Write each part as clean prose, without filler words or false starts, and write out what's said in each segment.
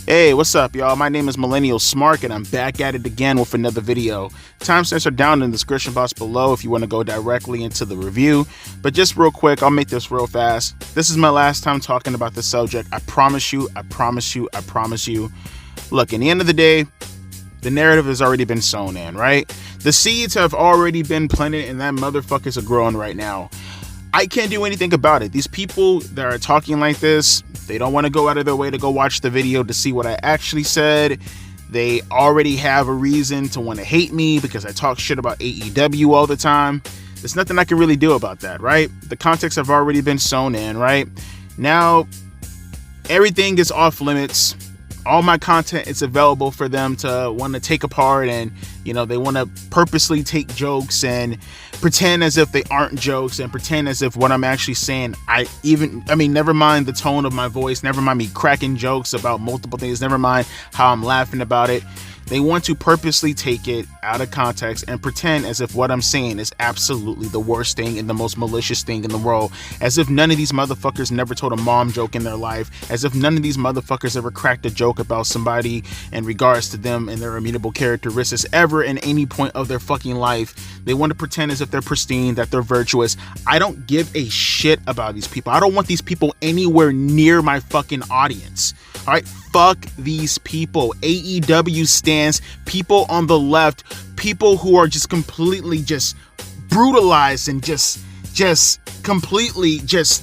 Hey, what's up, y'all? My name is Millennial Smark, and I'm back at it again with another video. Timestamps are down in the description box below if you want to go directly into the review. But just real quick, I'll make this real fast. This is my last time talking about this subject. I promise you, I promise you, I promise you. Look, in the end of the day, the narrative has already been sown in, right? The seeds have already been planted, and that motherfuckers are growing right now. I can't do anything about it. These people that are talking like this, they don't want to go out of their way to go watch the video to see what I actually said. They already have a reason to want to hate me because I talk shit about AEW all the time. There's nothing I can really do about that, right? The context have already been sown in, right? Now, everything is off limits. All my content is available for them to want to take apart, and you know, they want to purposely take jokes and pretend as if they aren't jokes and pretend as if what I'm actually saying, never mind the tone of my voice, never mind me cracking jokes about multiple things, never mind how I'm laughing about it. They want to purposely take it out of context and pretend as if what I'm saying is absolutely the worst thing and the most malicious thing in the world. As if none of these motherfuckers never told a mom joke in their life. As if none of these motherfuckers ever cracked a joke about somebody in regards to them and their immutable characteristics ever in any point of their fucking life. They want to pretend as if they're pristine, that they're virtuous. I don't give a shit about these people. I don't want these people anywhere near my fucking audience. All right, fuck these people. AEW stands, people on the left, people who are just completely just brutalized and just completely just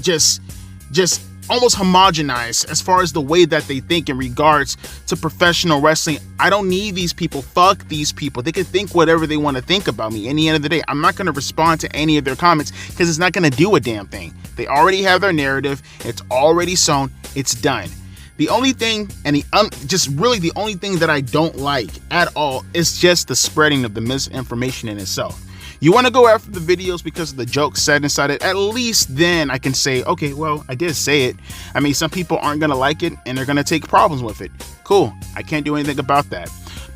almost homogenized as far as the way that they think in regards to professional wrestling. I don't need these people. Fuck these people. They can think whatever they want to think about me. In the end of the day, I'm not going to respond to any of their comments because it's not going to do a damn thing. They already have their narrative. It's already sown. It's done. The only thing, and the only thing that I don't like at all is just the spreading of the misinformation in itself. You want to go after the videos because of the jokes said inside it, at least then I can say, okay, well, I did say it. I mean, some people aren't going to like it and they're going to take problems with it. Cool. I can't do anything about that.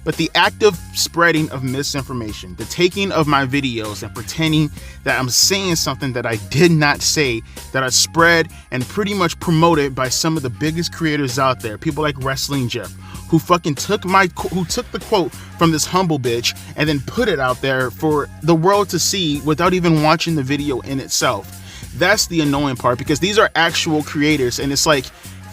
But the active spreading of misinformation, the taking of my videos and pretending that I'm saying something that I did not say, that I spread and pretty much promoted by some of the biggest creators out there, people like Wrestling Jeff, who fucking took the quote from this humble bitch and then put it out there for the world to see without even watching the video in itself. That's the annoying part, because these are actual creators, and it's like,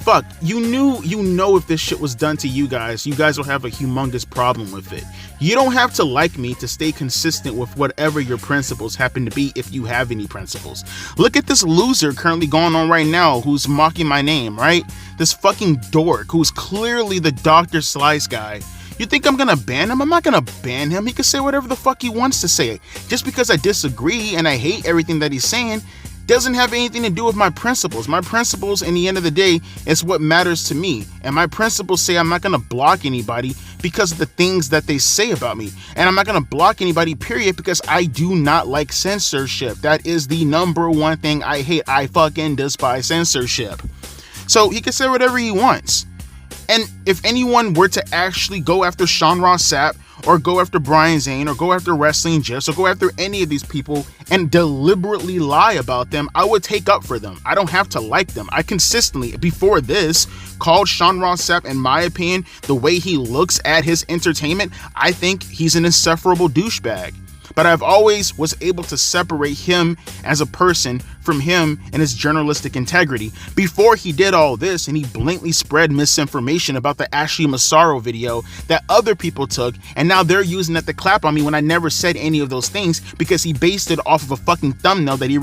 fuck, you know if this shit was done to you guys will have a humongous problem with it. You don't have to like me to stay consistent with whatever your principles happen to be, if you have any principles. Look at this loser currently going on right now who's mocking my name, right? This fucking dork who's clearly the Dr. Slice guy. You think I'm gonna ban him? I'm not gonna ban him. He can say whatever the fuck he wants to say. Just because I disagree and I hate everything that he's saying doesn't have anything to do with my principles. My principles, in the end of the day, is what matters to me. And my principles say I'm not going to block anybody because of the things that they say about me. And I'm not going to block anybody, period, because I do not like censorship. That is the number one thing I hate. I fucking despise censorship. So he can say whatever he wants. And if anyone were to actually go after Sean Ross Sapp, or go after Brian Zane, or go after Wrestling Jeffs, or go after any of these people and deliberately lie about them, I would take up for them. I don't have to like them. I consistently, before this, called Sean Ross Sapp, in my opinion, the way he looks at his entertainment, I think he's an insufferable douchebag. but I've always was able to separate him as a person from him and his journalistic integrity. Before he did all this and he blatantly spread misinformation about the Ashley Massaro video that other people took, and now they're using that to clap on me when I never said any of those things, because he based it off of a fucking thumbnail that he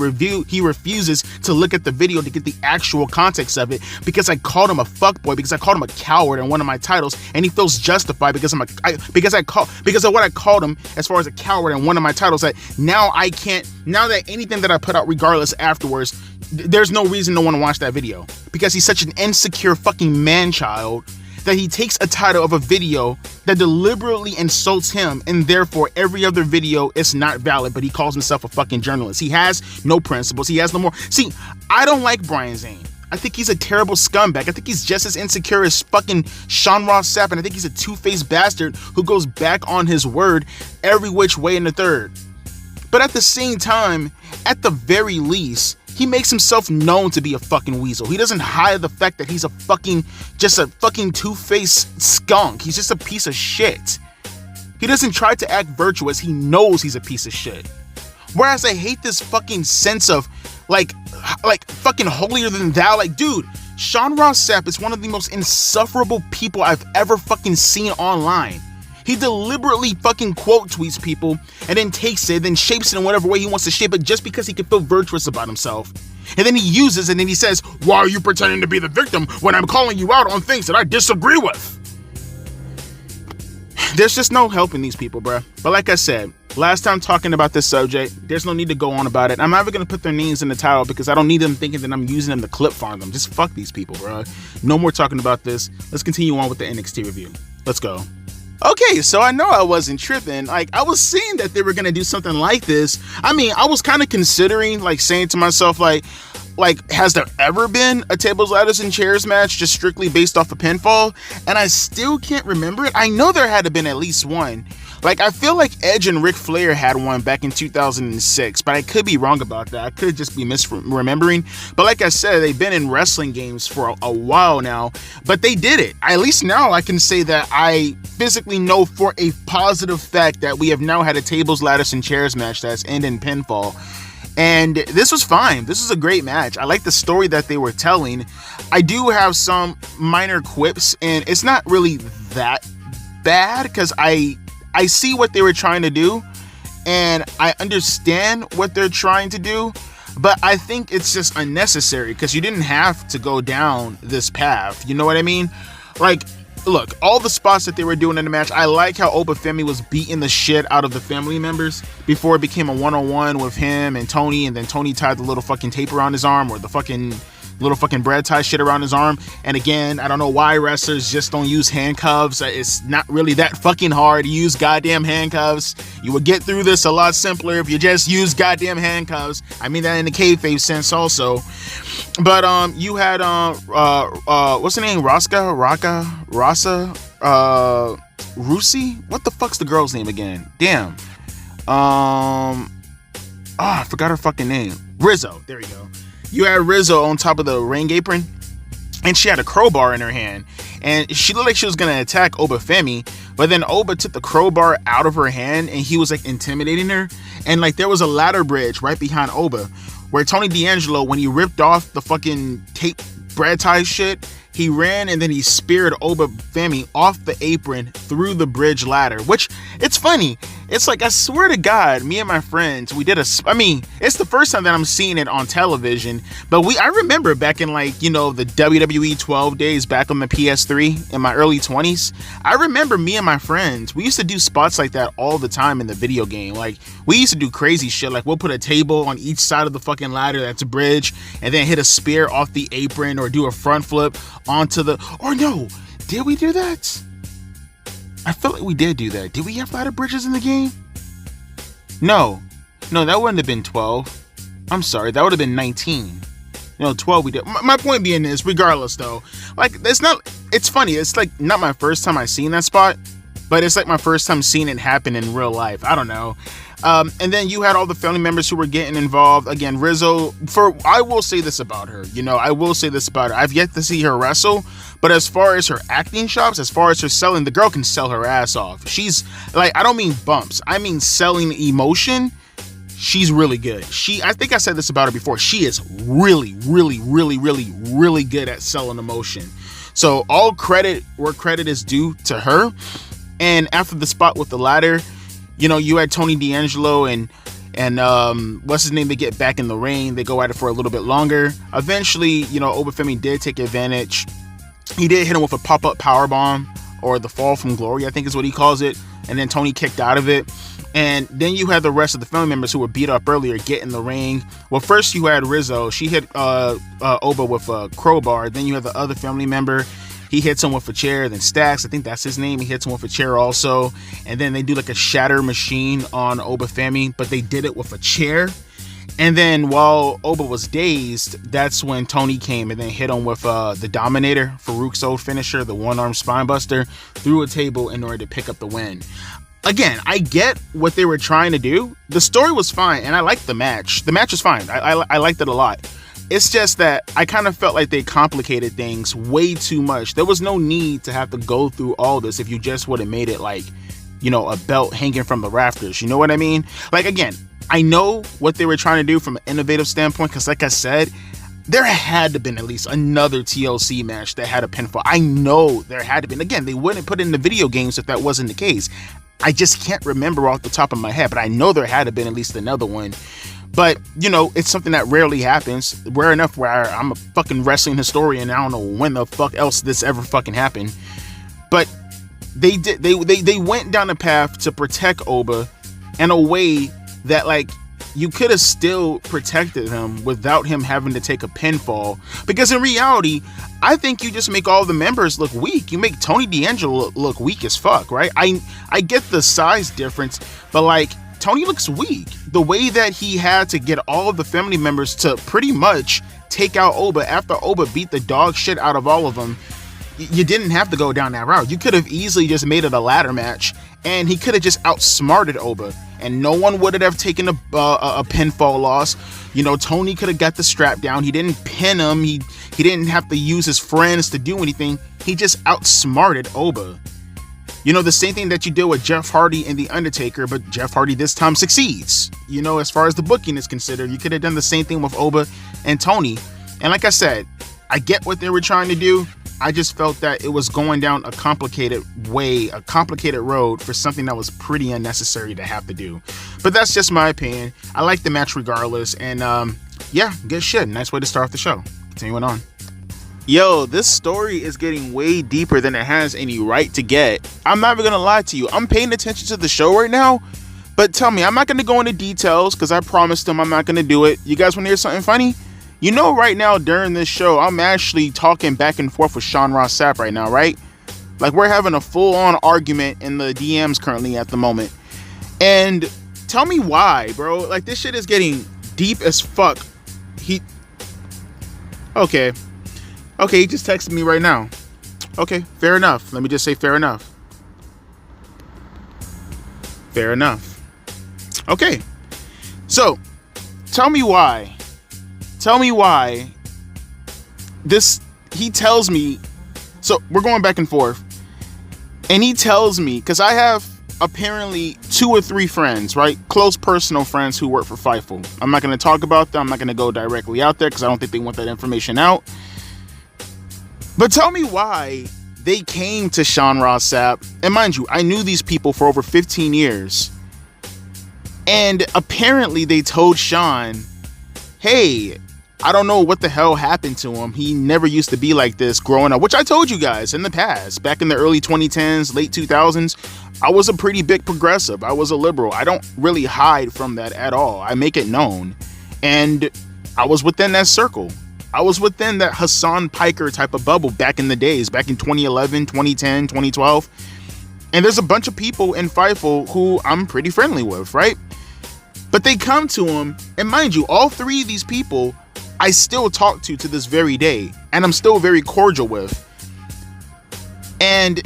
refuses to look at the video to get the actual context of it, because I called him a fuckboy, because I called him a coward in one of my titles, and he feels justified because of what I called him as far as a coward in one of my titles, that now that anything that I put out regardless afterwards, there's no reason to want to watch that video, because he's such an insecure fucking man-child that he takes a title of a video that deliberately insults him, and therefore every other video is not valid, but he calls himself a fucking journalist. He has no principles. He has no more. See, I don't like Brian Zane. I think he's a terrible scumbag. I think he's just as insecure as fucking Sean Ross Sapp, and I think he's a two-faced bastard who goes back on his word every which way in the third. But at the same time, at the very least, he makes himself known to be a fucking weasel. He doesn't hide the fact that he's just a fucking two-faced skunk. He's just a piece of shit. He doesn't try to act virtuous. He knows he's a piece of shit. Whereas I hate this fucking sense of like fucking holier than thou. Like, dude, Sean Ross Sapp is one of the most insufferable people I've ever fucking seen online. He deliberately fucking quote tweets people and then takes it, then shapes it in whatever way he wants to shape it, just because he can feel virtuous about himself. And then he uses it and then he says, "Why are you pretending to be the victim when I'm calling you out on things that I disagree with?" There's just no helping these people, bruh. But like I said, last time talking about this subject, there's no need to go on about it. I'm never going to put their names in the title because I don't need them thinking that I'm using them to clip farm them. Just fuck these people, bruh. No more talking about this. Let's continue on with the NXT review. Let's go. Okay, so I know I wasn't tripping. Like, I was seeing that they were gonna do something like this. I mean, I was kind of considering, like, saying to myself, like, has there ever been a tables, ladders, and chairs match just strictly based off of pinfall? And I still can't remember it. I know there had to been at least one. Like, I feel like Edge and Ric Flair had one back in 2006, but I could be wrong about that. I could just be misremembering. But like I said, they've been in wrestling games for a while now, but they did it. At least now I can say that I physically know for a positive fact that we have now had a tables, ladders, and chairs match that's ended in pinfall. And this was fine. This is a great match. I like the story that they were telling. I do have some minor quips, and it's not really that bad because I see what they were trying to do, and I understand what they're trying to do, but I think it's just unnecessary because you didn't have to go down this path. You know what I mean? Like, look, all the spots that they were doing in the match, I like how Femi was beating the shit out of the family members before it became a one-on-one with him and Tony, and then Tony tied the little fucking tape around his arm, or the fucking little fucking bread tie shit around his arm. And again, I don't know why wrestlers just don't use handcuffs. It's not really that fucking hard to use goddamn handcuffs. You would get through this a lot simpler if you just use goddamn handcuffs. I mean that in the kayfabe sense also. But you had what's the name? Rasa Rusi? What the fuck's the girl's name again? Damn. I forgot her fucking name. Rizzo. There you go. You had Rizzo on top of the ring apron, and she had a crowbar in her hand, and she looked like she was gonna attack Femi, but then Oba took the crowbar out of her hand, and he was like intimidating her, and like there was a ladder bridge right behind Oba, where Tony D'Angelo, when he ripped off the fucking tape bread tie shit, he ran and then he speared Femi off the apron through the bridge ladder, which, it's funny. It's like, I swear to God, me and my friends, we did I mean, it's the first time that I'm seeing it on television, but I remember back in, like, you know, the WWE 12 days back on the PS3 in my early 20s, I remember me and my friends, we used to do spots like that all the time in the video game. Like, we used to do crazy shit, like we'll put a table on each side of the fucking ladder that's a bridge, and then hit a spear off the apron, or do a front flip onto or no, did we do that? I feel like we did do that. Did we have ladder bridges in the game? No, that wouldn't have been 12. I'm sorry, that would have been 19. No, 12 we did. My point being is, regardless though, like, it's funny, it's like not my first time I seen that spot, but it's like my first time seeing it happen in real life. I don't know. And then you had all the family members who were getting involved. Again, Rizzo, I will say this about her, I've yet to see her wrestle, but as far as her acting chops, as far as her selling, the girl can sell her ass off. She's like, I don't mean bumps, I mean selling emotion. She's really good. I think I said this about her before. She is really, really, really, really, really good at selling emotion. So all credit where credit is due to her. And after the spot with the ladder, you had Tony D'Angelo and what's his name? They get back in the ring. They go at it for a little bit longer. Eventually, Oba Femi did take advantage. He did hit him with a pop-up powerbomb, or the fall from glory, I think is what he calls it. And then Tony kicked out of it. And then you had the rest of the family members who were beat up earlier get in the ring. Well, first you had Rizzo. She hit Oba with a crowbar. Then you had the other family member. He hits him with a chair. Then Stax, I think that's his name, he hits him with a chair also. And then they do like a shatter machine on Oba Femi, but they did it with a chair. And then while Oba was dazed, that's when Tony came and then hit him with the Dominator, Farouk's old finisher, the one-arm spinebuster, through a table in order to pick up the win. Again, I get what they were trying to do. The story was fine, and I liked the match. The match was fine. I liked it a lot. It's just that I kind of felt like they complicated things way too much. There was no need to have to go through all this if you just would have made it like, a belt hanging from the rafters. You know what I mean? Like, again, I know what they were trying to do from an innovative standpoint, because like I said, there had to have been at least another TLC match that had a pinfall. I know there had to be. Again, they wouldn't put it in the video games if that wasn't the case. I just can't remember off the top of my head, but I know there had to have been at least another one. But, it's something that rarely happens. Rare enough where I'm a fucking wrestling historian. I don't know when the fuck else this ever fucking happened. But they went down a path to protect Oba in a way that, like, you could have still protected him without him having to take a pinfall. Because in reality, I think you just make all the members look weak. You make Tony D'Angelo look weak as fuck, right? I get the size difference, but like, Tony looks weak. The way that he had to get all of the family members to pretty much take out Oba after Oba beat the dog shit out of all of them, you didn't have to go down that route. You could have easily just made it a ladder match, and he could have just outsmarted Oba, and no one would have taken a pinfall loss. Tony could have got the strap down. He didn't pin him. He didn't have to use his friends to do anything. He just outsmarted Oba. The same thing that you did with Jeff Hardy and The Undertaker, but Jeff Hardy this time succeeds. As far as the booking is considered, you could have done the same thing with Oba and Tony. And like I said, I get what they were trying to do. I just felt that it was going down a complicated road for something that was pretty unnecessary to have to do. But that's just my opinion. I like the match regardless. And yeah, good shit. Nice way to start off the show. Continuing on. Yo, this story is getting way deeper than it has any right to get. I'm not even gonna lie to you. I'm paying attention to the show right now, but tell me, I'm not gonna go into details because I promised them I'm not gonna do it. You guys wanna hear something funny? Right now during this show, I'm actually talking back and forth with Sean Ross Sapp right now, right? Like, we're having a full-on argument in the DMs currently at the moment. And tell me why, bro. Like, this shit is getting deep as fuck. Okay, he just texted me right now. Okay, fair enough. Let me just say fair enough. Fair enough. Okay, so tell me why he tells me, so we're going back and forth, and he tells me, because I have apparently 2 or 3 friends, right? Close personal friends who work for Fightful. I'm not going to talk about them. I'm not going to go directly out there because I don't think they want that information out. But tell me why they came to Sean Ross Sapp. And mind you, I knew these people for over 15 years. And apparently they told Sean, hey, I don't know what the hell happened to him. He never used to be like this growing up, which I told you guys in the past. Back in the early 2010s, late 2000s, I was a pretty big progressive. I was a liberal. I don't really hide from that at all. I make it known. And I was within that circle. I was within that Hassan Piker type of bubble back in the days, back in 2011, 2010, 2012. And there's a bunch of people in Fightful who I'm pretty friendly with, right? But they come to him, and mind you, all 3 of these people I still talk to this very day, and I'm still very cordial with. And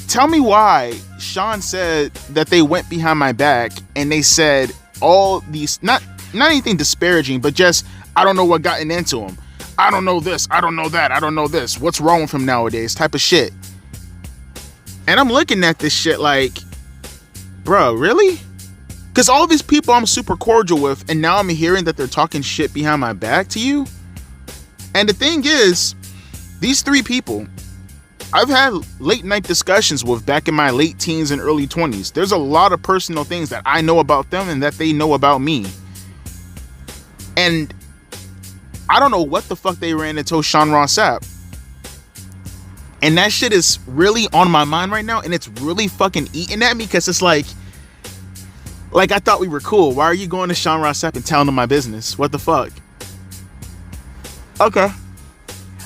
tell me why Sean said that they went behind my back and they said all these, not anything disparaging, but just, I don't know what gotten into him. I don't know this. I don't know that. I don't know this. What's wrong with him nowadays? Type of shit. And I'm looking at this shit like, bro, really? Because all these people I'm super cordial with, and now I'm hearing that they're talking shit behind my back to you. And the thing is, these 3 people I've had late night discussions with back in my late teens and early 20s. There's a lot of personal things that I know about them and that they know about me. And I don't know what the fuck they ran into Sean Ross Sapp. And that shit is really on my mind right now, and it's really fucking eating at me, because it's like I thought we were cool. Why are you going to Sean Ross Sapp and telling him my business? What the fuck? Okay.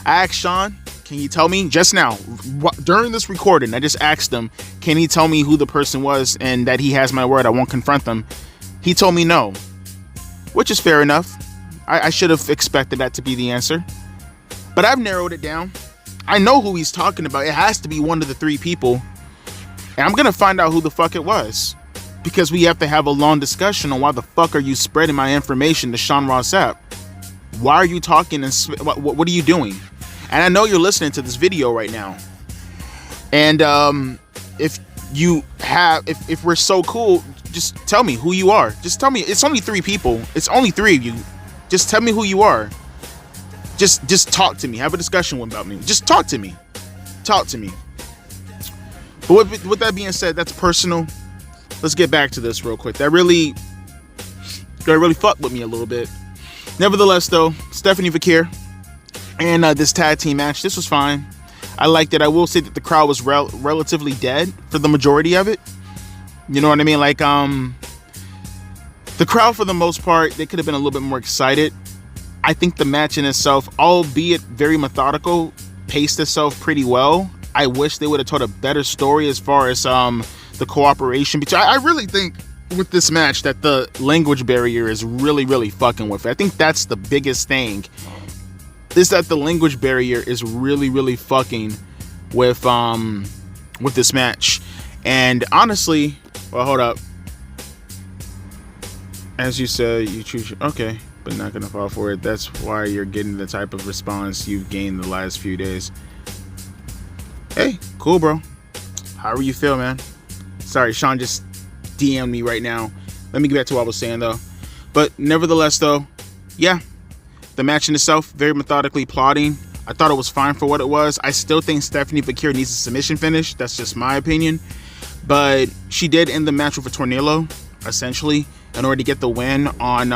I asked Sean, can you tell me just now, during this recording, I just asked him, can he tell me who the person was and that he has my word, I won't confront them? He told me no, which is fair enough. I should have expected that to be the answer. But I've narrowed it down. I know who he's talking about. It has to be one of the 3 people. And I'm going to find out who the fuck it was. Because we have to have a long discussion on why the fuck are you spreading my information to Sean Ross Sapp? Why are you talking and what are you doing? And I know you're listening to this video right now. And if we're so cool, just tell me who you are. Just tell me. It's only 3 people. It's only 3 of you. Just tell me who you are. Just talk to me. Have a discussion about me. Just talk to me. Talk to me. But with that being said, that's personal. Let's get back to this real quick. That really fucked with me a little bit. Nevertheless, though, Stephanie Vaquer and this tag team match, this was fine. I liked it. I will say that the crowd was relatively dead for the majority of it. You know what I mean? Like, the crowd, for the most part, they could have been a little bit more excited. I think the match in itself, albeit very methodical, paced itself pretty well. I wish they would have told a better story as far as the cooperation between. I really think with this match that the language barrier is really fucking with it. I think that's the biggest thing, is that the language barrier is really fucking with this match. And honestly, well, hold up. As you said, you choose, okay, but not gonna fall for it. That's why you're getting the type of response you've gained the last few days. Hey, cool, bro. However you feel, man. Sorry, Sean just DM'd me right now. Let me get back to what I was saying, though. But nevertheless, though, yeah, the match in itself, very methodically plotting. I thought it was fine for what it was. I still think Stephanie Vaquer needs a submission finish. That's just my opinion. But she did end the match with a tornado, essentially, in order to get the win on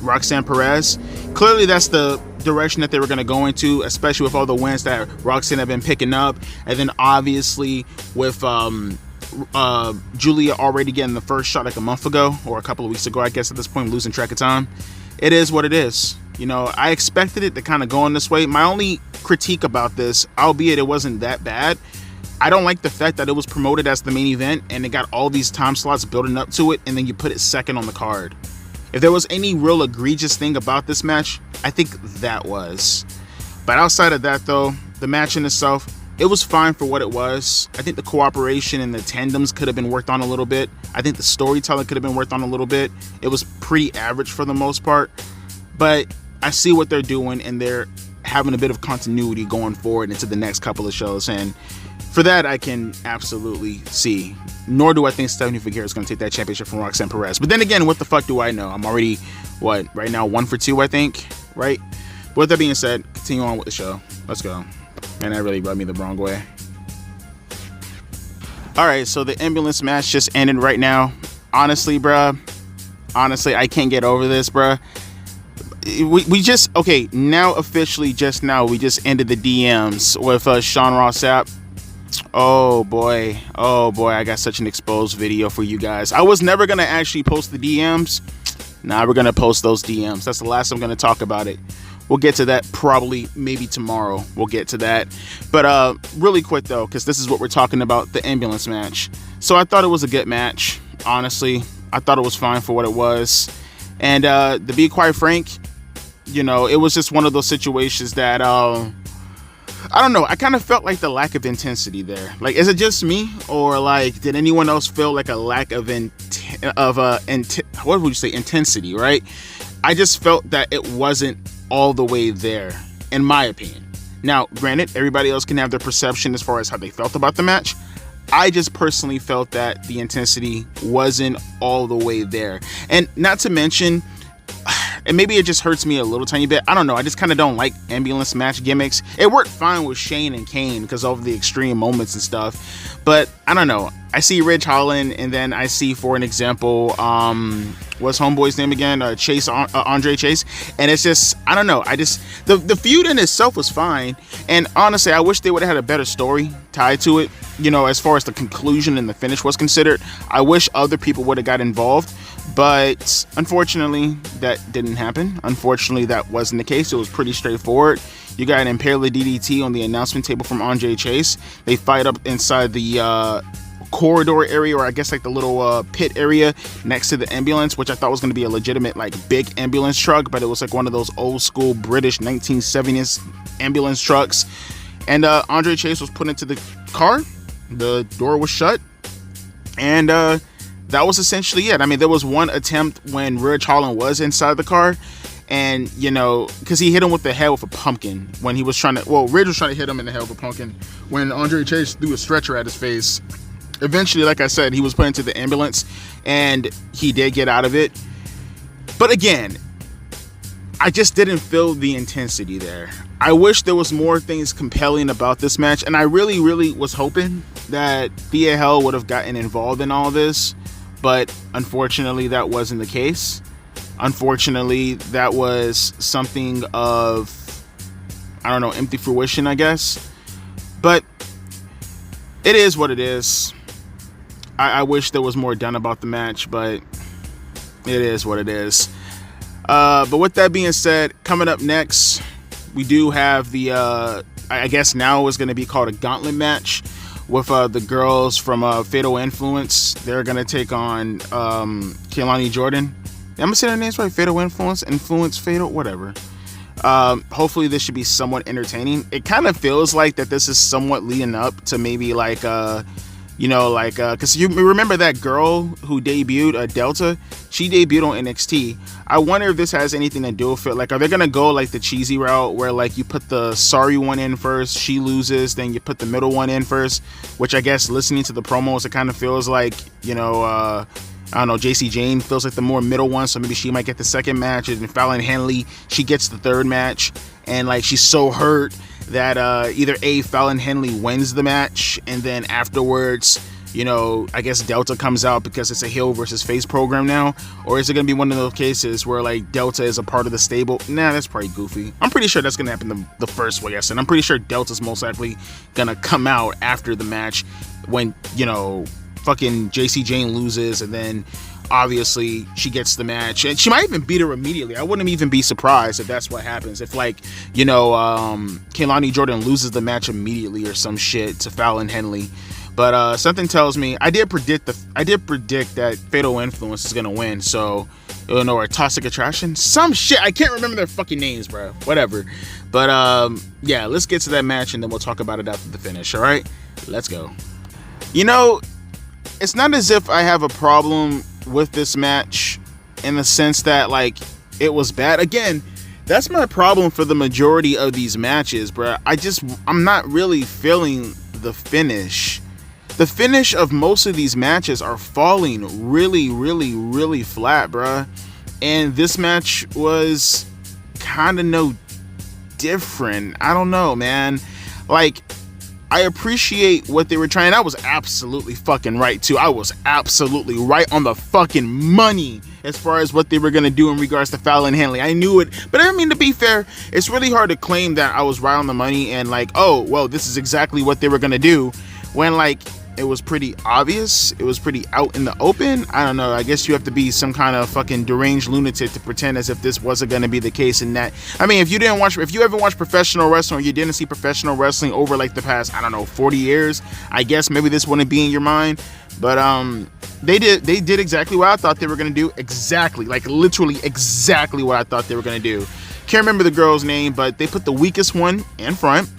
Roxanne Perez. Clearly, that's the direction that they were going to go into, especially with all the wins that Roxanne had been picking up. And then, obviously, with Giulia already getting the first shot like a month ago, or a couple of weeks ago, I guess at this point, losing track of time. It is what it is. You know, I expected it to kind of go in this way. My only critique about this, albeit it wasn't that bad, I don't like the fact that it was promoted as the main event and it got all these time slots building up to it, and then you put it second on the card. If there was any real egregious thing about this match, I think that was. But outside of that, though, the match in itself, it was fine for what it was. I think the cooperation and the tandems could have been worked on a little bit. I think the storytelling could have been worked on a little bit. It was pretty average for the most part. But I see what they're doing, and they're having a bit of continuity going forward into the next couple of shows. And for that, I can absolutely see. Nor do I think Stephanie Vaquer is going to take that championship from Roxanne Perez. But then again, what the fuck do I know? I'm already, right now, 1 for 2, I think, right? But with that being said, continue on with the show. Let's go. Man, that really rubbed me the wrong way. All right, so the ambulance match just ended right now. Honestly, bruh. Honestly, I can't get over this, bruh. We just, okay, now officially just now, we just ended the DMs with Sean Ross Sapp. Oh boy, I got such an exposed video for you guys. I was never gonna actually post the DMs. Now we're gonna post those DMs. That's the last I'm gonna talk about it. We'll get to that probably maybe tomorrow. We'll get to that. But really quick though, because this is what we're talking about, the ambulance match. So I thought it was a good match, honestly. I thought it was fine for what it was. And to be quite frank, you know, it was just one of those situations that I don't know. I kind of felt like the lack of intensity there. Like, is it just me, or like, did anyone else feel like a lack of what would you say, intensity? Right? I just felt that it wasn't all the way there, in my opinion. Now, granted, everybody else can have their perception as far as how they felt about the match. I just personally felt that the intensity wasn't all the way there, and not to mention, and maybe it just hurts me a little tiny bit. I don't know. I just kind of don't like ambulance match gimmicks. It worked fine with Shane and Kane because of the extreme moments and stuff. But I don't know. I see Ridge Holland, and then I see, for an example, what's homeboy's name again? Chase, Andre Chase. And it's just, I don't know. The feud in itself was fine. And honestly, I wish they would have had a better story tied to it. You know, as far as the conclusion and the finish was considered, I wish other people would have got involved. But unfortunately, that didn't happen. Unfortunately, that wasn't the case. It was pretty straightforward. You got an Impaler DDT on the announcement table from Andre Chase. They fight up inside the corridor area, or I guess like the little pit area next to the ambulance, which I thought was going to be a legitimate like big ambulance truck, but it was like one of those old school British 1970s ambulance trucks. And Andre Chase was put into the car. The door was shut, and that was essentially it. I mean, there was one attempt when Ridge Holland was inside the car, and, you know, because he hit him with the head with a pumpkin when he was trying to, well, Ridge was trying to hit him in the head with a pumpkin when Andre Chase threw a stretcher at his face. Eventually, like I said, he was put into the ambulance, and he did get out of it. But again, I just didn't feel the intensity there. I wish there was more things compelling about this match, and I really, really was hoping that Thea Hell would have gotten involved in all this, but unfortunately, that wasn't the case. Unfortunately, that was something of, I don't know, empty fruition, I guess. But it is what it is. I wish there was more done about the match, but it is what it is. But with that being said, coming up next, we do have the, I guess now is going to be called a gauntlet match with the girls from Fatal Influence. They're going to take on Kelani Jordan. I'm going to say their names right. Fatal Influence, Fatal, whatever. Hopefully this should be somewhat entertaining. It kind of feels like that this is somewhat leading up to maybe like, you know, like, because you remember that girl who debuted, Delta? She debuted on NXT. I wonder if this has anything to do with it. Like, are they going to go like the cheesy route where like you put the sorry one in first, she loses, then you put the middle one in first, which I guess listening to the promos, it kind of feels like, you know, I don't know, JC Jane feels like the more middle one, so maybe she might get the second match, and Fallon Henley, she gets the third match, and like she's so hurt that either Fallon Henley wins the match, and then afterwards, you know, I guess Delta comes out because it's a heel versus face program now, or is it going to be one of those cases where like Delta is a part of the stable? Nah, that's probably goofy. I'm pretty sure that's going to happen the first way I said. I'm pretty sure Delta's most likely going to come out after the match when, you know, fucking JC Jane loses, and then obviously she gets the match, and she might even beat her immediately. I wouldn't even be surprised if that's what happens, if like, you know, Kelani Jordan loses the match immediately or some shit to Fallon Henley. But something tells me, I did predict that Fatal Influence is gonna win, so, you know, or Toxic Attraction, some shit, I can't remember their fucking names, bro, whatever. But yeah, let's get to that match and then we'll talk about it after the finish. All right, let's go. You know, it's not as if I have a problem with this match in the sense that like it was bad. Again, that's my problem for the majority of these matches, bruh. I'm not really feeling the finish. The finish of most of these matches are falling really, really, really flat, bruh. And this match was kind of no different. I don't know, man. Like, I appreciate what they were trying. I was absolutely fucking right too. I was absolutely right on the fucking money as far as what they were going to do in regards to Fallon Henley. I knew it, but I mean, to be fair, it's really hard to claim that I was right on the money and like, oh, well, this is exactly what they were going to do, when like it was pretty obvious. It was pretty out in the open. I don't know. I guess you have to be some kind of fucking deranged lunatic to pretend as if this wasn't going to be the case. In that, I mean, if you ever watched professional wrestling, or you didn't see professional wrestling over like the past, I don't know, 40 years, I guess maybe this wouldn't be in your mind. But they did exactly what I thought they were going to do. Exactly, like literally exactly what I thought they were going to do. Can't remember the girl's name, but they put the weakest one in front.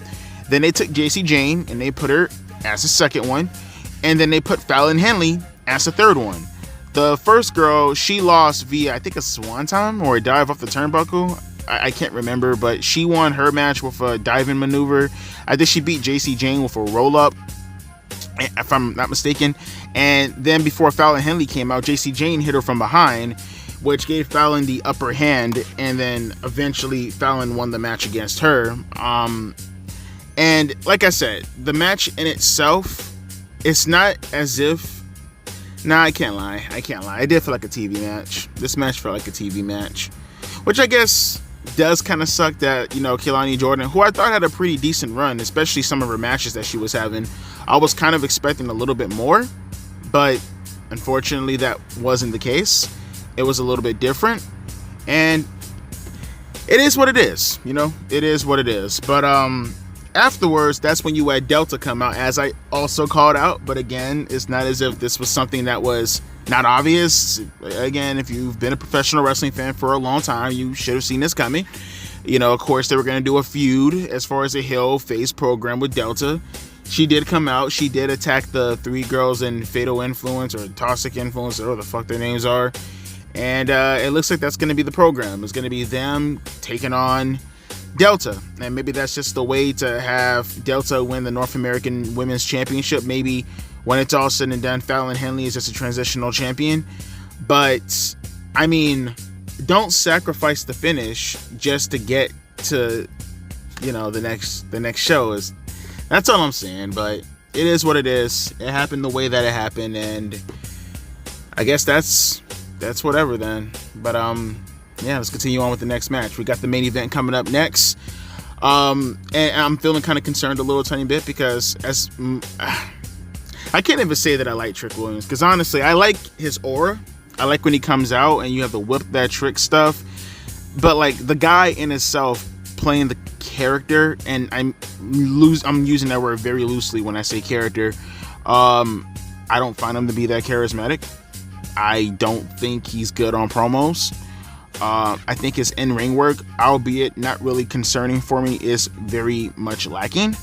Then they took JC Jane and they put her as the second one. And then they put Fallon Henley as the third one. The first girl, she lost via, I think, a swanton or a dive off the turnbuckle. I can't remember, but she won her match with a diving maneuver. I think she beat JC Jane with a roll-up, if I'm not mistaken. And then before Fallon Henley came out, JC Jane hit her from behind, which gave Fallon the upper hand. And then eventually Fallon won the match against her. And like I said, the match in itself, it's not as if... Nah, I can't lie. I did feel like a TV match. This match felt like a TV match. Which I guess does kind of suck that, Kelani Jordan, who I thought had a pretty decent run, especially some of her matches that she was having, I was kind of expecting a little bit more, but unfortunately that wasn't the case. It was a little bit different, and it is what it is, it is what it is. But afterwards, that's when you had Delta come out, as I also called out, but again, it's not as if this was something that was not obvious. Again, if you've been a professional wrestling fan for a long time, you should have seen this coming. Of course, they were going to do a feud as far as a heel face program with Delta. She did come out. She did attack the three girls in Fatal Influence or Toxic Influence, or whatever the fuck their names are. And it looks like that's going to be the program. It's going to be them taking on Delta. And maybe that's just the way to have Delta win the North American Women's Championship. Maybe when it's all said and done, Fallon Henley is just a transitional champion. But, I mean, don't sacrifice the finish just to get to, the next show. That's all I'm saying. But it is what it is. It happened the way that it happened. And I guess that's whatever then. But, yeah, let's continue on with the next match. We got the main event coming up next. And I'm feeling kind of concerned a little tiny bit because I can't even say that I like Trick Williams, because honestly, I like his aura. I like when he comes out and you have to whip that trick stuff. But like the guy in itself playing the character, and I'm using that word very loosely when I say character. I don't find him to be that charismatic. I don't think he's good on promos. I think his in-ring work, albeit not really concerning for me, is very much lacking.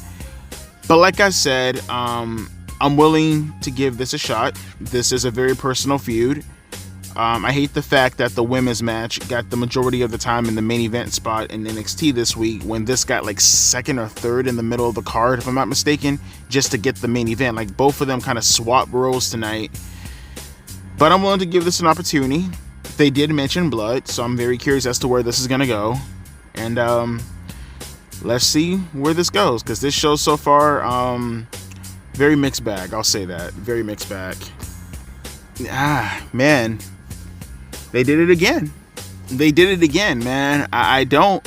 But like I said, I'm willing to give this a shot. This is a very personal feud. I hate the fact that the women's match got the majority of the time in the main event spot in NXT this week, when this got like second or third in the middle of the card, if I'm not mistaken, just to get the main event. Like both of them kind of swap roles tonight. But I'm willing to give this an opportunity. They did mention blood, so I'm very curious as to where this is going to go. And let's see where this goes, because this show so far, very mixed bag. I'll say that. Very mixed bag. Man. They did it again. Man. I don't...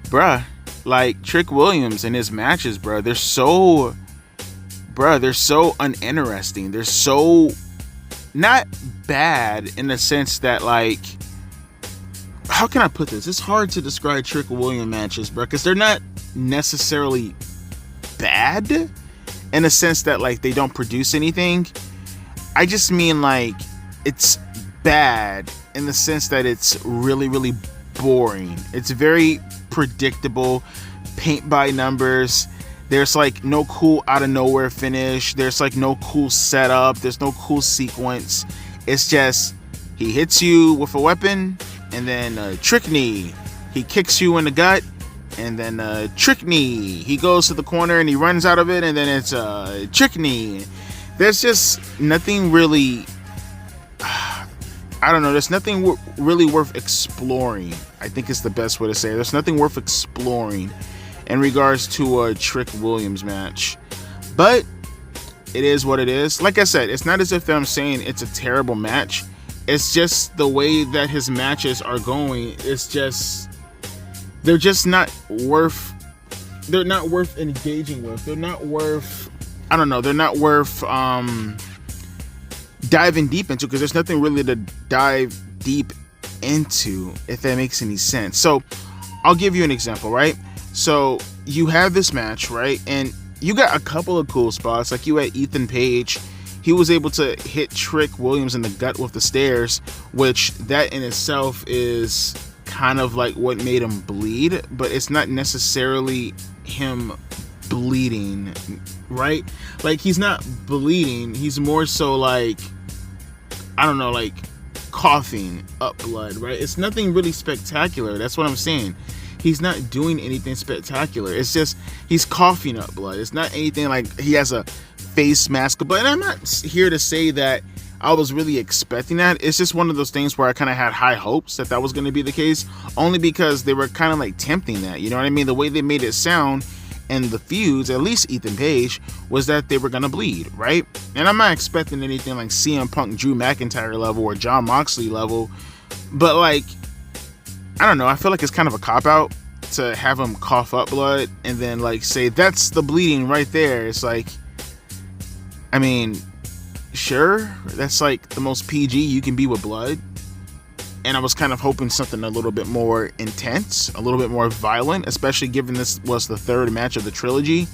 Bruh. Like, Trick Williams and his matches, bruh, they're so uninteresting. They're so... not bad in the sense that, like... How can I put this? It's hard to describe Trick Williams matches, bruh, because they're not necessarily bad in the sense that, like, they don't produce anything. I just mean, like, it's bad in the sense that it's really, really boring. It's very predictable, paint by numbers. There's, like, no cool out of nowhere finish. There's, like, no cool setup. There's no cool sequence. It's just, he hits you with a weapon, and then trick knee. He kicks you in the gut, and then trick knee. He goes to the corner and he runs out of it, and then it's trick knee. There's just nothing really... I don't know. There's nothing really worth exploring, I think is the best way to say it. There's nothing worth exploring in regards to a Trick Williams match. But it is what it is. Like I said, it's not as if I'm saying it's a terrible match. It's just the way that his matches are going. It's just... they're just not worth... they're not worth engaging with. They're not worth... I don't know. They're not worth... diving deep into, because there's nothing really to dive deep into, if that makes any sense. So I'll give you an example, right? So you have this match, right? And you got a couple of cool spots. Like you had Ethan Page. He was able to hit Trick Williams in the gut with the stairs, which that in itself is kind of like what made him bleed, but it's not necessarily him bleeding, right? Like, he's not bleeding. He's more so like, I don't know, like coughing up blood, right? It's nothing really spectacular. That's what I'm saying. He's not doing anything spectacular. It's just he's coughing up blood. It's not anything like he has a face mask. But I'm not here to say that I was really expecting that. It's just one of those things where I kind of had high hopes that that was going to be the case, only because they were kind of like tempting that. You know what I mean? The way they made it sound and the feuds, at least Ethan Page, was that they were going to bleed, right? And I'm not expecting anything like CM Punk, Drew McIntyre level or Jon Moxley level. But like, I don't know, I feel like it's kind of a cop-out to have him cough up blood and then like say that's the bleeding right there. It's like, I mean, sure, that's like the most PG you can be with blood. And I was kind of hoping something a little bit more intense, a little bit more violent, especially given this was the third match of the trilogy.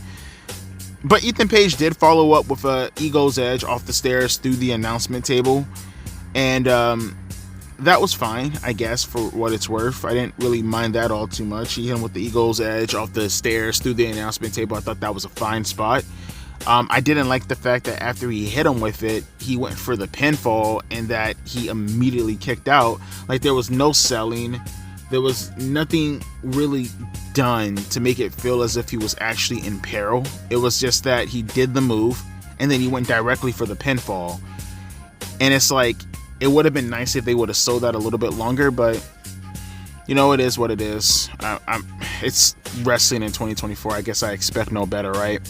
But Ethan Page did follow up with a Ego's Edge off the stairs through the announcement table. And that was fine, I guess, for what it's worth. I didn't really mind that all too much. He hit him with the Ego's Edge off the stairs through the announcement table. I thought that was a fine spot. I didn't like the fact that after he hit him with it, he went for the pinfall and that he immediately kicked out. Like, there was no selling. There was nothing really done to make it feel as if he was actually in peril. It was just that he did the move and then he went directly for the pinfall. And it's like, it would have been nice if they would have sold that a little bit longer, but you know, it is what it is. It's wrestling in 2024. I guess I expect no better, right?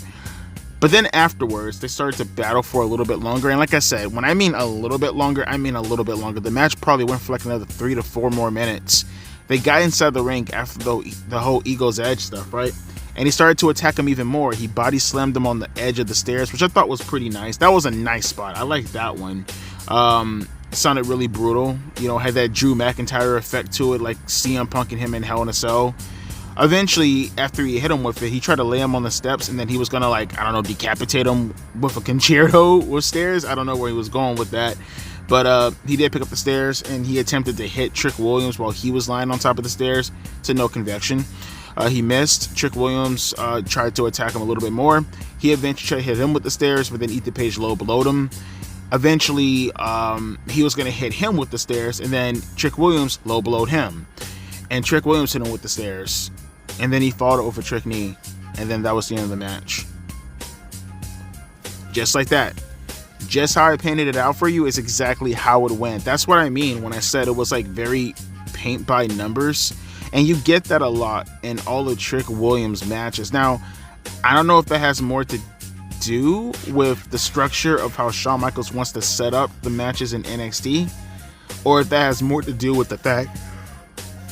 But then afterwards, they started to battle for a little bit longer. And like I said, when I mean a little bit longer, I mean a little bit longer. The match probably went for like another 3 to 4 more minutes. They got inside the ring after the whole Ego's Edge stuff, right? And he started to attack him even more. He body slammed him on the edge of the stairs, which I thought was pretty nice. That was a nice spot. I liked that one. Sounded really brutal. You know, had that Drew McIntyre effect to it, like CM Punk and him in Hell in a Cell. Eventually, after he hit him with it, he tried to lay him on the steps, and then he was gonna, like, I don't know, decapitate him with a concerto with stairs. I don't know where he was going with that. But he did pick up the stairs, and he attempted to hit Trick Williams while he was lying on top of the stairs to no conviction. He missed. Trick Williams tried to attack him a little bit more. He eventually tried to hit him with the stairs, but then Ethan Page low blowed him. Eventually, he was going to hit him with the stairs, and then Trick Williams low blowed him. And Trick Williams hit him with the stairs. And then he followed over Trick knee, and then that was the end of the match. Just like that. Just how I painted it out for you is exactly how it went. That's what I mean when I said it was like very paint by numbers. And you get that a lot in all of Trick Williams' matches. Now, I don't know if that has more to do with the structure of how Shawn Michaels wants to set up the matches in NXT, or if that has more to do with the fact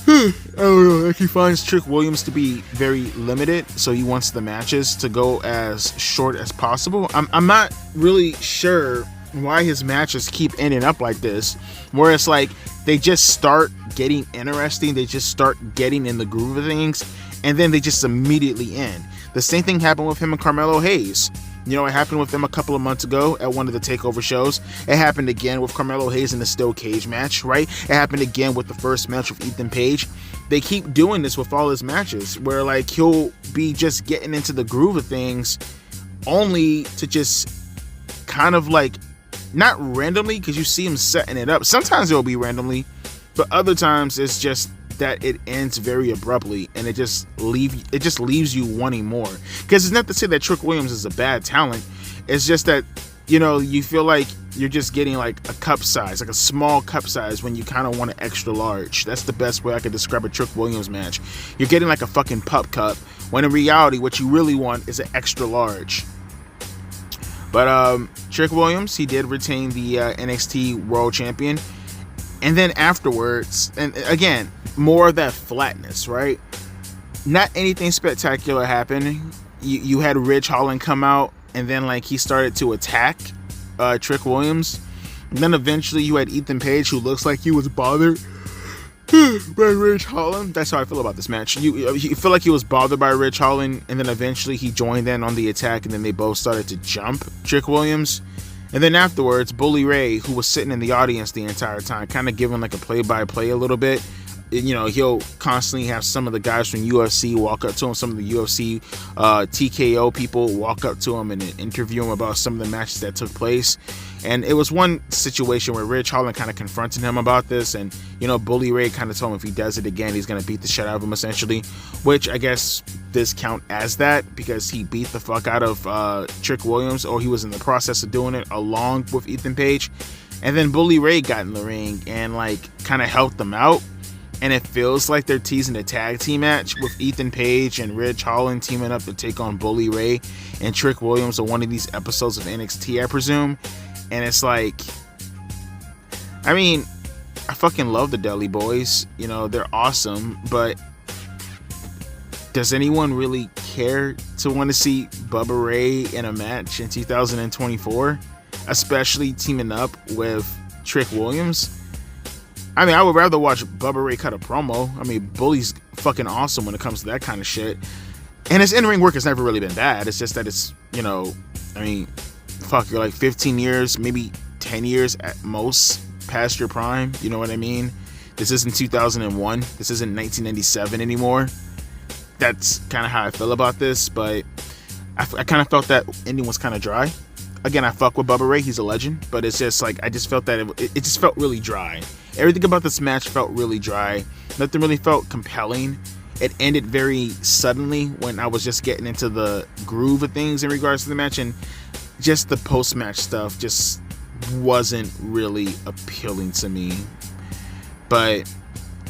I don't know, like he finds Trick Williams to be very limited, so he wants the matches to go as short as possible. I'm not really sure why his matches keep ending up like this, where it's like they just start getting interesting, they just start getting in the groove of things, and then they just immediately end. The same thing happened with him and Carmelo Hayes. You know, it happened with them a couple of months ago at one of the TakeOver shows. It happened again with Carmelo Hayes in the Steel Cage match, right? It happened again with the first match with Ethan Page. They keep doing this with all his matches, where like he'll be just getting into the groove of things only to just kind of like, not randomly, because you see him setting it up. Sometimes it'll be randomly, but other times it's just that it ends very abruptly, and it just leaves you wanting more. Because it's not to say that Trick Williams is a bad talent, it's just that, you know, you feel like you're just getting like a cup size, like a small cup size, when you kind of want an extra large. That's the best way I could describe a Trick Williams match. You're getting like a fucking pup cup, when in reality what you really want is an extra large. But Trick Williams, he did retain the NXT World Champion. And then afterwards, and again, more of that flatness, right? Not anything spectacular happened. You had Ridge Holland come out, and then like he started to attack Trick Williams. And then eventually you had Ethan Page, who looks like he was bothered by Ridge Holland. That's how I feel about this match. You feel like he was bothered by Ridge Holland, and then eventually he joined in on the attack, and then they both started to jump Trick Williams. And then afterwards, Bully Ray, who was sitting in the audience the entire time, kind of giving like a play-by-play a little bit, he'll constantly have some of the guys from UFC walk up to him, some of the UFC TKO people walk up to him and interview him about some of the matches that took place. And it was one situation where Holland kind of confronted him about this, and Bully Ray kind of told him if he does it again, he's going to beat the shit out of him, essentially, which I guess this count as that because he beat the fuck out of Trick Williams, or he was in the process of doing it along with Ethan Page. And then Bully Ray got in the ring and kind of helped them out. And it feels like they're teasing a tag team match with Ethan Page and Ridge Holland teaming up to take on Bully Ray and Trick Williams on one of these episodes of NXT, I presume. And it's I fucking love the Dudley Boys. They're awesome. But does anyone really care to want to see Bubba Ray in a match in 2024? Especially teaming up with Trick Williams? I would rather watch Bubba Ray cut a promo. Bully's fucking awesome when it comes to that kind of shit. And his in-ring work has never really been bad. It's just that it's, fuck, you're like 15 years, maybe 10 years at most past your prime. You know what I mean? This isn't 2001. This isn't 1997 anymore. That's kind of how I feel about this. But I kind of felt that ending was kind of dry. Again, I fuck with Bubba Ray. He's a legend. But it's just I just felt that it just felt really dry. Everything about this match felt really dry. Nothing really felt compelling. It ended very suddenly when I was just getting into the groove of things in regards to the match, and just the post-match stuff just wasn't really appealing to me. But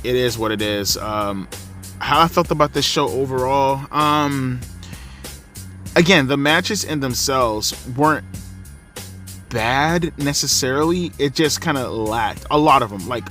it is what it is. How I felt about this show overall, again, the matches in themselves weren't bad necessarily. It just kind of lacked a lot of them, like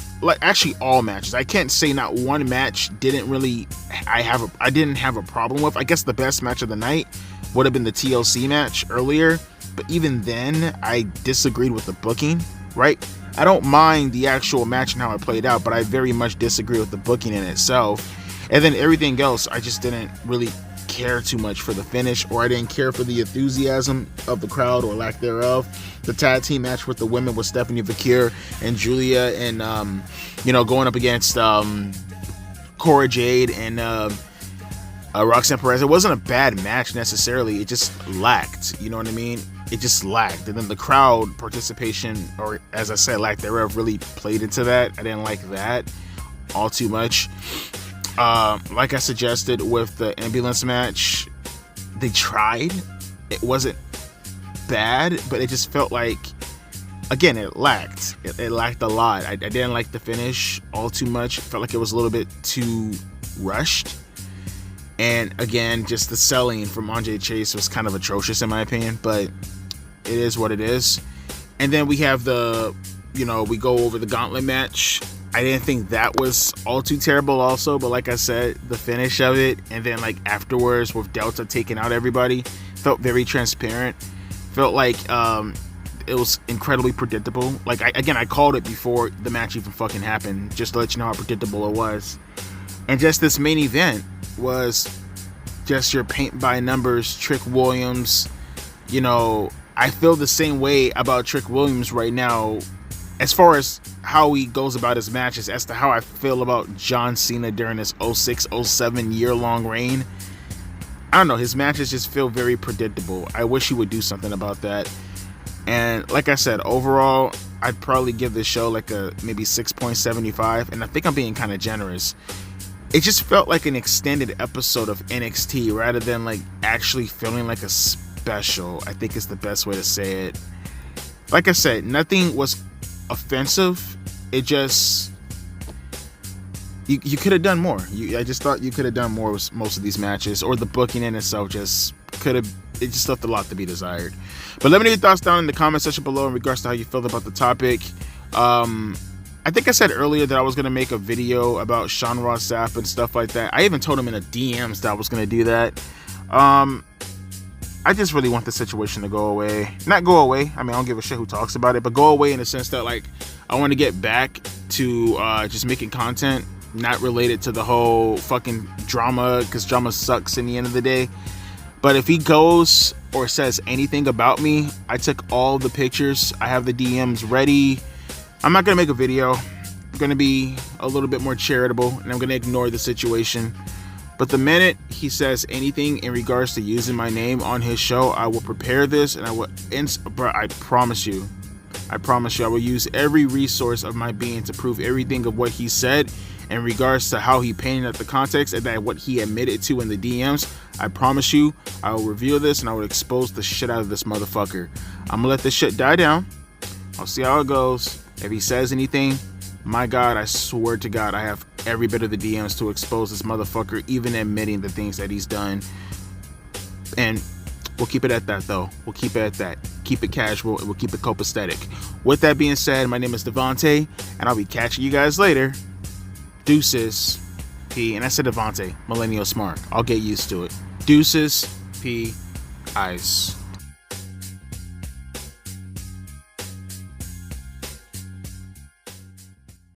actually all matches. I can't say not one match I didn't have a problem with. I guess the best match of the night would have been the TLC match earlier, but even then I disagreed with the booking, right? I don't mind the actual match and how it played out, but I very much disagree with the booking in itself. And then everything else, I just didn't really care too much for the finish, or I didn't care for the enthusiasm of the crowd or lack thereof. The tag team match with the women was Stephanie Vaquer and Giulia, and going up against Cora, Jade, and Roxanne, Perez. It wasn't a bad match necessarily. It just lacked. You know what I mean? It just lacked. And then the crowd participation, or as I said, lack thereof, really played into that. I didn't like that all too much. Like I suggested with the ambulance match, they tried. It wasn't bad, but it just felt like, again, it lacked. It lacked a lot. I didn't like the finish all too much. It felt like it was a little bit too rushed. And again, just the selling from Andre Chase was kind of atrocious in my opinion, but it is what it is. And then we have we go over the gauntlet match. I didn't think that was all too terrible also, but like I said, the finish of it, and then afterwards with Delta taking out everybody, felt very transparent. Felt like it was incredibly predictable. I called it before the match even fucking happened, just to let you know how predictable it was. And just this main event was just your paint by numbers Trick Williams. I feel the same way about Trick Williams right now as far as how he goes about his matches as to how I feel about John Cena during his 06-07 year-long reign. I don't know, his matches just feel very predictable. I wish he would do something about that. And like I said, overall, I'd probably give this show a maybe 6.75, and I think I'm being kind of generous. It just felt like an extended episode of NXT rather than actually feeling like a special, I think is the best way to say it. Like I said, nothing was offensive. It just, you could have done more. I just thought you could have done more with most of these matches, or the booking in itself just it just left a lot to be desired. But let me know your thoughts down in the comment section below in regards to how you feel about the topic. I think I said earlier that I was going to make a video about Sean Ross Sapp and stuff like that. I even told him in the DMs that I was going to do that. I just really want the situation to go away. Not go away. I don't give a shit who talks about it, but go away in the sense that I want to get back to just making content not related to the whole fucking drama, because drama sucks in the end of the day. But if he goes or says anything about me, I took all the pictures. I have the DMs ready. I'm not going to make a video. I'm going to be a little bit more charitable, and I'm going to ignore the situation. But the minute he says anything in regards to using my name on his show, I will prepare this, and I promise you, I will use every resource of my being to prove everything of what he said in regards to how he painted up the context and that what he admitted to in the DMs. I promise you, I will reveal this and I will expose the shit out of this motherfucker. I'm gonna let this shit die down. I'll see how it goes. If he says anything, my God, I swear to God, I have every bit of the DMs to expose this motherfucker, even admitting the things that he's done. And we'll keep it at that, though. We'll keep it at that. Keep it casual, and we'll keep it copacetic. With that being said, my name is Devontae, and I'll be catching you guys later. Deuces, P. And I said Devontae, Millennial Smart. I'll get used to it. Deuces, P. Ice.